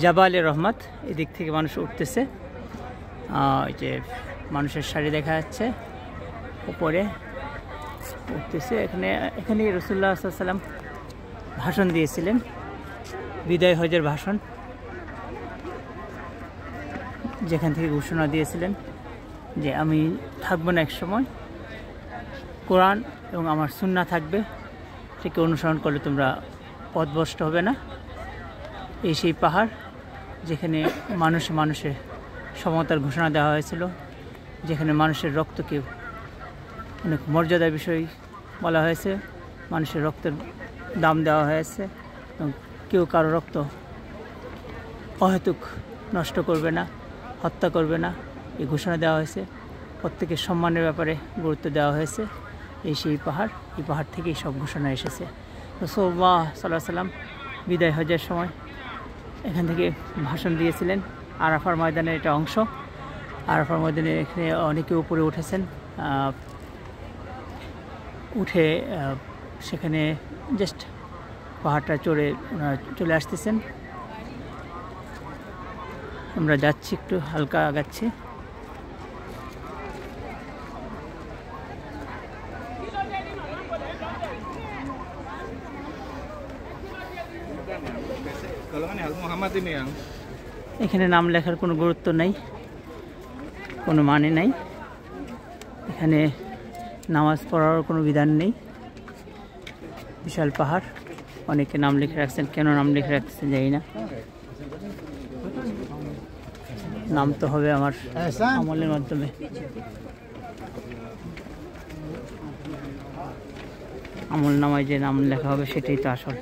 জাবালে রহমত, এদিক থেকে মানুষ উঠতেছে। ওই যে মানুষের সারি দেখা যাচ্ছে উপরে উঠতেছে। এখানে রাসূলুল্লাহ সাল্লাল্লাহু আলাইহি ওয়াসাল্লাম ভাষণ দিয়েছিলেন, বিদায় হজের ভাষণ, যেখান থেকে ঘোষণা দিয়েছিলেন যে আমি থাকবো না, এক সময় কোরআন এবং আমার সুন্নাহ থাকবে, সেকে অনুসরণ করলে তোমরা পথভ্রষ্ট হবে না। এই সেই পাহাড় যেখানে মানুষের সমতার ঘোষণা দেওয়া হয়েছিল, যেখানে মানুষের রক্তকে অনেক মর্যাদার বিষয় বলা হয়েছে, মানুষের রক্তের দাম দেওয়া হয়েছে এবং কেউ কারো রক্ত অহেতুক নষ্ট করবে না, হত্যা করবে না, এই ঘোষণা দেওয়া হয়েছে। প্রত্যেকের সম্মানের ব্যাপারে গুরুত্ব দেওয়া হয়েছে। এই সেই পাহাড়, এই পাহাড় থেকেই সব ঘোষণা এসেছে। রাসূলুল্লাহ সাল্লাল্লাহু আলাইহি ওয়াসাল্লাম বিদায় হজের সময় এখান থেকে ভাষণ দিয়েছিলেন। আরাফার ময়দানের এটা অংশ। আরাফার ময়দানে এখানে অনেকে উপরে উঠেছেন, উঠে সেখানে জাস্ট পাহাড়টা চড়ে ওনারা চলে আসতেছেন। আমরা যাচ্ছি, একটু হালকা আগাচ্ছি। এখানে নাম লেখার কোনো গুরুত্ব নাই, কোনো মানে নাই। এখানে নামাজ পড়ার কোনো বিধান নেই। বিশাল পাহাড়, অনেকে নাম লিখে রাখছেন, কেন নাম লিখে রাখতেছেন জানি না। নাম তো হবে আমার আমলের মাধ্যমে। আমল নামায় যে নাম লেখা হবে সেটাই তো আসল।